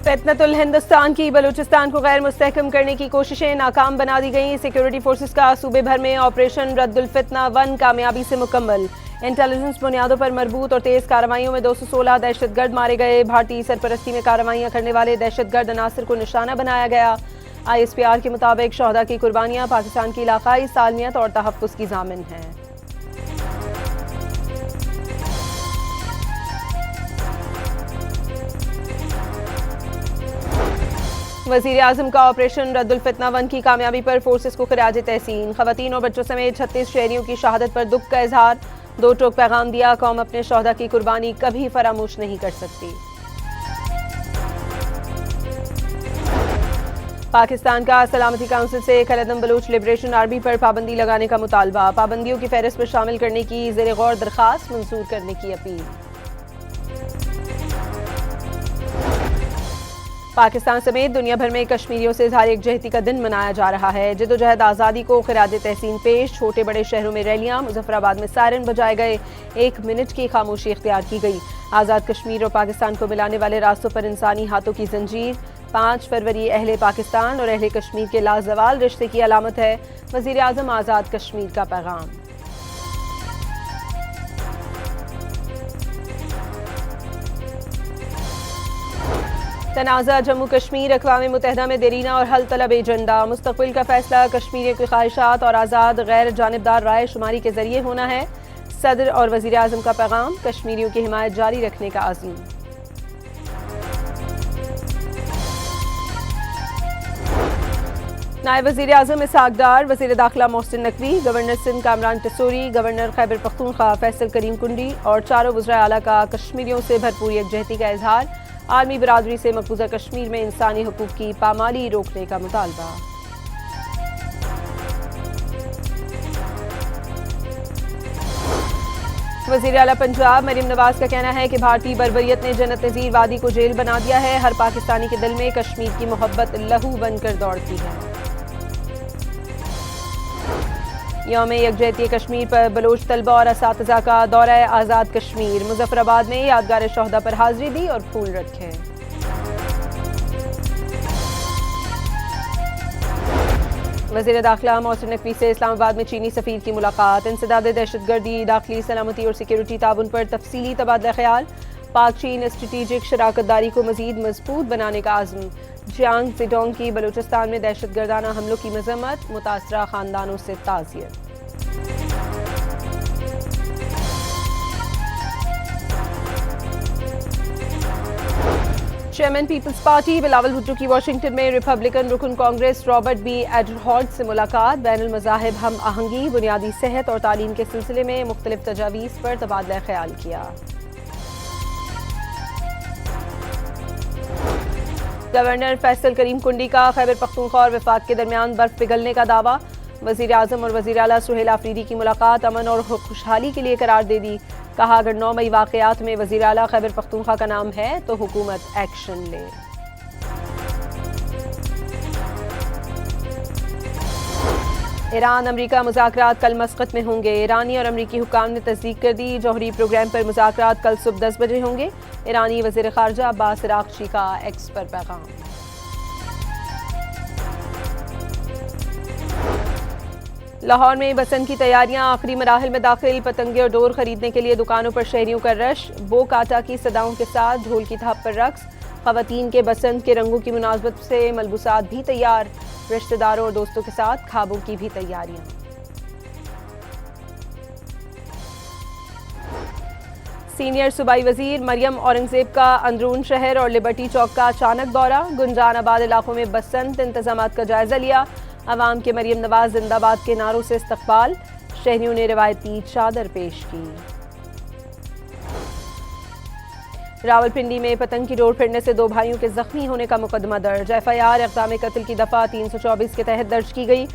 फितनतुल हिंदुस्तान की बलूचिस्तान को गैर मुस्तहकम करने की कोशिशें नाकाम बना दी गईं। सिक्योरिटी फोर्सेस का सूबे भर में ऑपरेशन रद्दुल फितना 1 कामयाबी से मुकम्मल। इंटेलिजेंस बुनियादों पर मरबूत और तेज कार्रवाइयों में 216 दहशतगर्द मारे गए। भारतीय सरपरस्ती में कार्रवाइयां करने वाले दहशतगर्द अनासर को निशाना बनाया गया। ISPR के मुताबिक शहदा की कुर्बानियां पाकिस्तान की इलाकाई सालमियत और तहफ़्फ़ुज़ की ज़ामिन हैं। वज़ीर आज़म का ऑपरेशन रद्दुल फितना 1 की कामयाबी पर फोर्सेस को खिराज तहसीन। ख़वातीन और बच्चों समेत 36 शहरियों की शहादत पर दुख का इजहार। 2 टोक पैगाम दिया, कौम अपने शहदा की कुर्बानी कभी फरामोश नहीं कर सकती। पाकिस्तान का सलामती काउंसिल से खलदम बलूच लिबरेशन आर्मी पर पाबंदी लगाने का मुतालबा। पाबंदियों की फहरिस्त में शामिल करने की ज़ेर गौर दरख्वास्त मंजूर करने की अपील। पाकिस्तान समेत दुनिया भर में कश्मीरियों से इज़हार यकजहती का दिन मनाया जा रहा है। जदोजहद आज़ादी को खिराज तहसीन पेश। छोटे बड़े शहरों में रैलियां, मुजफ्फराबाद में सायरन बजाए गए। 1 मिनट की खामोशी इख्तियार की गई। आज़ाद कश्मीर और पाकिस्तान को मिलाने वाले रास्तों पर इंसानी हाथों की जंजीर। 5 फरवरी अहले पाकिस्तान और अहले कश्मीर के लाजवाल रिश्ते की अलामत है। वज़ीर आज़म आज़ाद कश्मीर का पैगाम। तनाज़ा जम्मू कश्मीर अक़वाम मुत्तहिदा में देरीना और हल तलब एजेंडा। मुस्तक़बिल का फैसला कश्मीरियों की ख्वाहिशात और आज़ाद गैर जानिबदार राय शुमारी के जरिए होना है। सदर और वज़ीर आज़म का पैगाम। कश्मीरियों की हिमायत जारी रखने का आज़म। नायब वज़ीर आज़म इसहाक़ डार, वज़ीर दाखिला मोहसिन नकवी, गवर्नर सिंध कामरान टिसोरी, गवर्नर खैबर पख्तूनख्वा फैसल करीम कुंडी और चारों वज़राए आला का कश्मीरियों से भरपूर यकजहती का इजहार। आर्मी बरादरी से मकबूजा कश्मीर में इंसानी हुकूक की पामाली रोकने का मुतालबा। वज़ीर आला पंजाब मरीम नवाज का कहना है कि भारतीय बर्बरियत ने जन्नत नज़ीर वादी को जेल बना दिया है। हर पाकिस्तानी के दिल में कश्मीर की मोहब्बत लहू बनकर दौड़ती है। यौम यकजहती कश्मीर पर बलोच तलबा और असातिज़ा का दौरा आज़ाद कश्मीर। मुजफ्फराबाद में यादगार शहदा पर हाजिरी दी और फूल रखे। वज़ीर दाखिला मोहसिन नकवी से इस्लामाबाद में चीनी सफ़ीर की मुलाकात। इंसदाद दहशतगर्दी, दाखिली सलामती और सिक्योरिटी ताउन पर तफसीली तबादला ख्याल। पाक चीन स्ट्रेटेजिक शराकतदारी को मज़ीद मजबूत बनाने का आज़म। जियांग जिडोंग की बलूचिस्तान में दहशतगर्दाना हमलों की मजम्मत। मुतासरा खानदानों से ताज़ियत। चेयरमैन पीपल्स पार्टी बिलावल भुट्टो की वाशिंगटन में रिपब्लिकन रुकन कांग्रेस रॉबर्ट बी एडहॉर्ड से मुलाकात। बैनुल मज़ाहिब हम आहंगी, बुनियादी सेहत और तालीम के सिलसिले में मुख्तलिफ तजावीज़ पर तबादला ख्याल किया। गवर्नर फैसल करीम कुंडी का खैबर पख्तूनख्वा और वफाक के दरमियान बर्फ पिघलने का दावा। वज़ीर आज़म और वज़ीर आला सुहेल आफरीदी की मुलाकात अमन और खुशहाली के लिए करार दे दी। कहा अगर 9 मई वाक़यात में वज़ीर आला खैबर पख्तूनख्वा का नाम है तो हुकूमत एक्शन ले। ईरान अमरीका मुज़ाकरात कल मस्कत में होंगे। ईरानी और अमरीकी हुक्काम ने तस्दीक कर दी। जौहरी प्रोग्राम पर मुज़ाकरात कल सुबह 10 बजे होंगे। ईरानी वज़ीर ख़ारजा अब्बास अराग़ची का एक्स पर पैगाम। लाहौर में बसंत की तैयारियां आखिरी मराहिल में दाखिल। पतंगे और डोर खरीदने के लिए दुकानों पर शहरियों का रश। बो काटा की सदाओं के साथ ढोल की थाप पर रक्स। ख़वातीन के बसंत के रंगों की मुनासबत से मलबूसात भी तैयार। रिश्तेदारों और दोस्तों के साथ खाबों की भी तैयारियां। सीनियर सूबाई वजीर मरियम औरंगजेब का अंदरून शहर और लिबर्टी चौक का अचानक दौरा। गुंजान आबाद इलाकों में बसंत इंतजामात का जायजा लिया। अवाम के मरियम नवाज जिंदाबाद के नारों से इस्तकबाल। शहरियों ने रिवायती चादर पेश की। रावलपिंडी में पतंग की डोर फिरने से 2 भाइयों के जख्मी होने का मुकदमा दर्ज। FIR इक़दाम कत्ल की दफ़ा 324 के तहत दर्ज की गई।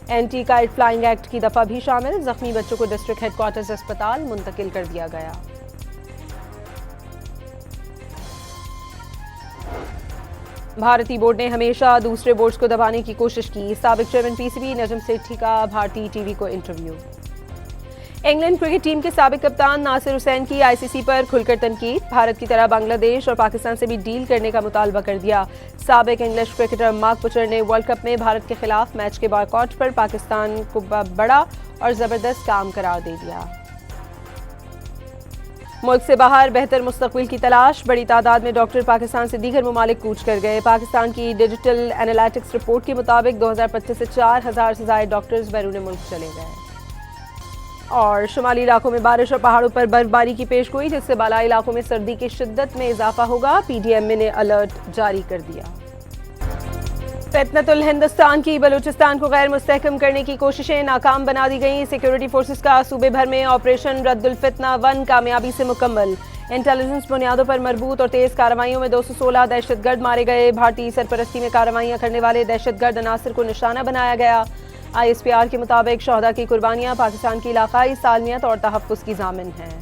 एंटी काइट फ्लाइंग एक्ट की दफ़ा भी शामिल। जख्मी बच्चों को डिस्ट्रिक्ट हेडक्वार्टर्स अस्पताल मुंतकिल कर दिया गया। भारतीय बोर्ड ने हमेशा दूसरे बोर्ड्स को दबाने की कोशिश की। साबिक चेयरमैन PCB नजम सेठी का भारतीय TV को इंटरव्यू। इंग्लैंड क्रिकेट टीम के साबिक कप्तान नासिर हुसैन की आईसीसी पर खुलकर तनकीद। भारत की तरह बांग्लादेश और पाकिस्तान से भी डील करने का मुतालबा कर दिया। साबिक इंग्लिश क्रिकेटर मार्क बुचर ने वर्ल्ड कप में भारत के खिलाफ मैच के बॉयकॉट पर पाकिस्तान को बड़ा और जबरदस्त काम करार दे दिया। मुल्क से बाहर बेहतर मुस्तकबिल की तलाश। बड़ी तादाद में डॉक्टर पाकिस्तान से दीगर ममालिक कूच कर गए। पाकिस्तान की डिजिटल एनालिटिक्स रिपोर्ट के मुताबिक 2025 से 4,000 से ज्यादा डॉक्टर्स बैरून मुल्क चले गए। और शुमाली इलाकों में बारिश और पहाड़ों पर बर्फबारी की पेशगोई, जिससे बालाई इलाकों में सर्दी की शिद्दत में इजाफा होगा। पीडीएमए ने अलर्ट जारी कर दिया। फितनतुल हिंदुस्तान की बलूचिस्तान को गैर मुस्तहकम करने की कोशिशें नाकाम बना दी गई। सिक्योरिटी फोर्सेस का सूबे भर में ऑपरेशन रद्दुल फितना 1 कामयाबी से मुकम्मल। इंटेलिजेंस बुनियादों पर मरबूत और तेज कार्रवाइयों में 216 दहशतगर्द मारे गए। भारतीय सरपरस्ती में कार्रवाइयां करने वाले दहशतगर्द अनासर को निशाना बनाया गया। ISPR के मुताबिक शहदा की कुर्बानियां पाकिस्तान की इलाकाई सालमियत और तहफ़्फ़ुज़ की ज़ामिन हैं।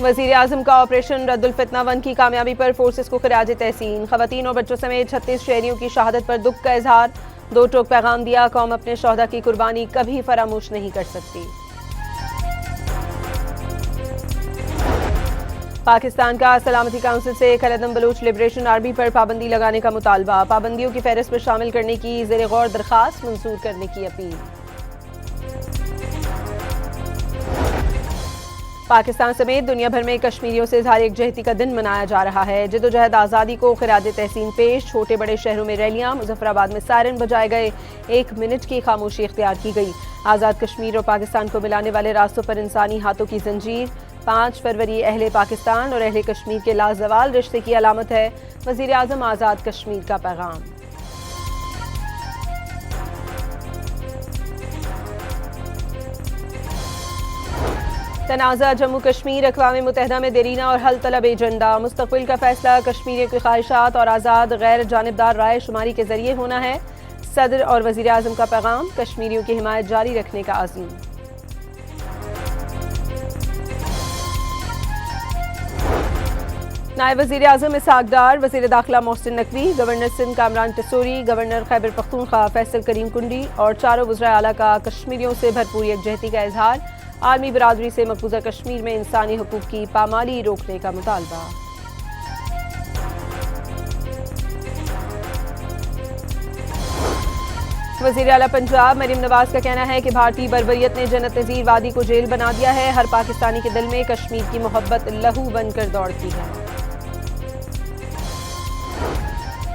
वज़ीर आज़म का ऑपरेशन रद्दुल फितना 1 की कामयाबी पर फोर्सेस को खिराज तहसीन। ख़वातीन और बच्चों समेत 36 शहरियों की शहादत पर दुख का इजहार। 2 टोक पैगाम दिया, कौम अपने शहदा की कुर्बानी कभी फरामोश नहीं कर सकती। पाकिस्तान का सलामती काउंसिल से खैर-ए-आदम बलूच लिबरेशन आर्मी पर पाबंदी लगाने का मुतालबा। पाबंदियों की फहरिस्त में शामिल करने की ज़ेर गौर दरख्वास्त मंजूर करने की अपील। पाकिस्तान समेत दुनिया भर में कश्मीरियों से इज़हार यकजहती का दिन मनाया जा रहा है। जदोजहद आज़ादी को खिराज तहसीन पेश। छोटे बड़े शहरों में रैलियां, मुजफ्फराबाद में सायरन बजाए गए। 1 मिनट की खामोशी इख्तियार की गई। आज़ाद कश्मीर और पाकिस्तान को मिलाने वाले रास्तों पर इंसानी हाथों की जंजीर। 5 फरवरी अहले पाकिस्तान और अहले कश्मीर के लाजवाल रिश्ते की अलामत है। वज़ीर आज़म आज़ाद कश्मीर का पैगाम। तनाज़ा जम्मू कश्मीर। अक़वाम मुत्तहिदा में देरीना और हल तलब एजेंडा। मुस्तक़बिल का फैसला कश्मीरियों की ख्वाहिशात और आज़ाद गैर जानिबदार राय शुमारी के जरिए होना है। सदर और वज़ीर आज़म का पैगाम। कश्मीरियों की हिमायत जारी रखने का आज़म। नायब वज़ीर आज़म इसहाक़ डार, वज़ीर दाखिला मोहसिन नकवी, गवर्नर सिंध कामरान टसूरी, गवर्नर खैबर पख्तूनख्वा फैसल करीम कुंडी और चारों वज़राए आला का कश्मीरियों से भरपूर यकजहती का इजहार। आर्मी बरादरी से मकबूजा कश्मीर में इंसानी हुकूक की पामाली रोकने का मुतालबा। वज़ीर आला पंजाब मरीम नवाज का कहना है कि भारतीय बर्बरियत ने जन्नत नज़ीर वादी को जेल बना दिया है। हर पाकिस्तानी के दिल में कश्मीर की मोहब्बत लहू बनकर दौड़ती है।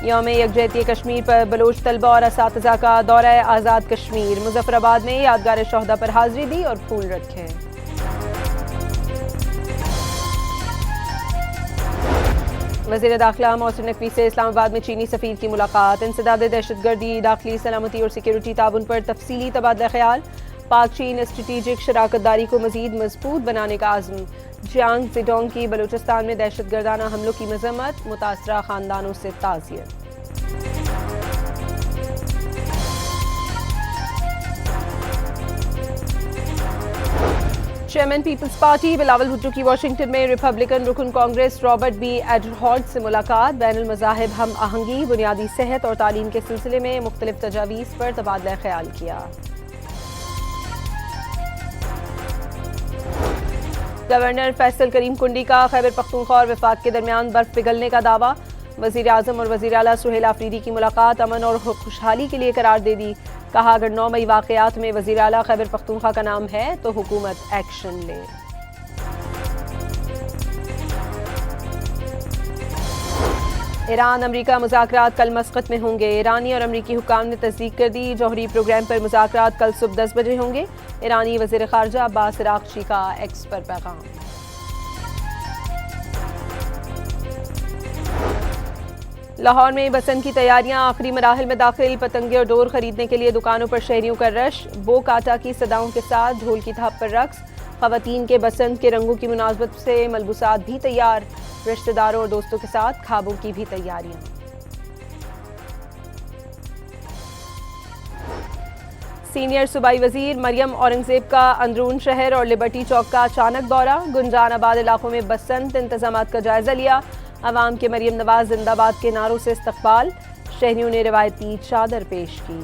यौम यकजहती कश्मीर पर बलोच तलबा और असातिज़ा का दौरा आज़ाद कश्मीर। मुजफ्फराबाद में यादगार शहदा पर हाजिरी दी और फूल रखे। वज़ीर दाखिला मोहसिन नकवी से इस्लामाबाद में चीनी सफ़ीर की मुलाकात। इंसदाद दहशतगर्दी, दाखिली सलामती और सिक्योरिटी ताउन पर तफसीली तबादला ख्याल। पाक चीन स्ट्रेटेजिक शराकतदारी को मज़ीद मजबूत बनाने का आज़म। जियांग जिडोंग की बलूचिस्तान में दहशतगर्दाना हमलों की मजम्मत। मुतासरा खानदानों से ताज़ियत। चेयरमैन पीपल्स पार्टी बिलावल भुट्टो की वाशिंगटन में रिपब्लिकन रुकन कांग्रेस रॉबर्ट बी एडहॉर्ड से मुलाकात। बैनुल मज़ाहिब हम आहंगी, बुनियादी सेहत और तालीम के सिलसिले में मुख्तलिफ तजावीज़ पर तबादला ख्याल किया। गवर्नर फैसल करीम कुंडी का खैबर पख्तूनख्वा और वफाक के दरमियान बर्फ पिघलने का दावा। वज़ीर आज़म और वज़ीर आला सुहेल आफरीदी की मुलाकात अमन और खुशहाली के लिए करार दे दी। कहा, अगर 9 मई वाक़यात में वज़ीर आला खैबर पख्तूनख्वा का नाम है तो हुकूमत एक्शन ले। ईरान अमरीका मुज़ाकरात कल मस्कत में होंगे। ईरानी और अमरीकी हुक्काम ने तस्दीक कर दी। जौहरी प्रोग्राम पर मुज़ाकरात कल सुबह 10 बजे होंगे। ईरानी वज़ीर ख़ारजा अब्बास अराग़ची का एक्स पर पैगाम। लाहौर में बसंत की तैयारियां आखिरी मराहिल में दाखिल। पतंगे और डोर खरीदने के लिए दुकानों पर शहरियों का रश। बो काटा की सदाओं के साथ ढोल की थाप पर रक्स। ख़वातीन के बसंत के रंगों की मुनासबत से मलबूसात भी तैयार। रिश्तेदारों और दोस्तों के साथ खाबों की भी तैयारियां। सीनियर सूबाई वजीर मरियम औरंगजेब का अंदरून शहर और लिबर्टी चौक का अचानक दौरा। गुंजान आबाद इलाकों में बसंत इंतजामात का जायजा लिया। अवाम के मरियम नवाज जिंदाबाद के नारों से इस्तकबाल, शहरियों ने रिवायती चादर पेश की।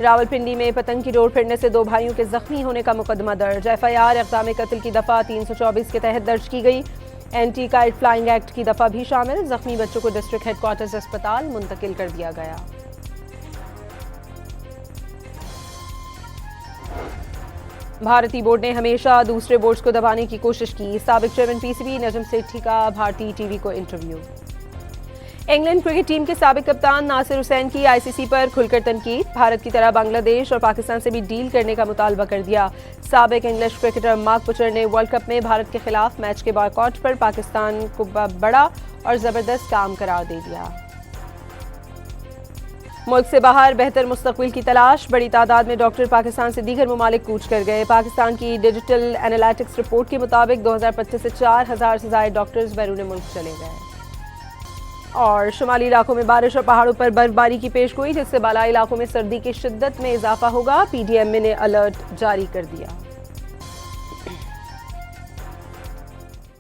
रावलपिंडी में पतंग की डोर फिरने से 2 भाइयों के जख्मी होने का मुकदमा दर्ज। FIR इक़दाम कत्ल की दफ़ा 324 के तहत दर्ज की गई। एंटी काइट फ्लाइंग एक्ट की दफ़ा भी शामिल। जख्मी बच्चों को डिस्ट्रिक्ट हेडक्वार्टर्स अस्पताल मुंतकिल कर दिया गया। भारतीय बोर्ड ने हमेशा दूसरे बोर्ड्स को दबाने की कोशिश की। साबिक चेयरमैन PCB नजम सेठी का भारतीय TV को इंटरव्यू। इंग्लैंड क्रिकेट टीम के साबिक कप्तान नासिर हुसैन की ICC पर खुलकर तनकीद। भारत की तरह बांग्लादेश और पाकिस्तान से भी डील करने का मुतालबा कर दिया। साबिक इंग्लिश क्रिकेटर मार्क बुचर ने वर्ल्ड कप में भारत के खिलाफ मैच के बॉयकॉट पर पाकिस्तान को बड़ा और जबरदस्त काम करार दे दिया। मुल्क से बाहर बेहतर मुस्तकबिल की तलाश। बड़ी तादाद में डॉक्टर पाकिस्तान से दीगर ममालिक कूच कर गए। पाकिस्तान की डिजिटल एनालिटिक्स रिपोर्ट के मुताबिक 2025 से 4000 से ज्यादा डॉक्टर्स बैरून मुल्क चले गए। और शुमाली इलाकों में बारिश और पहाड़ों पर बर्फबारी की पेशगोई, जिससे बालाई इलाकों में सर्दी की शिद्दत में इजाफा होगा। PDM ने अलर्ट जारी कर दिया।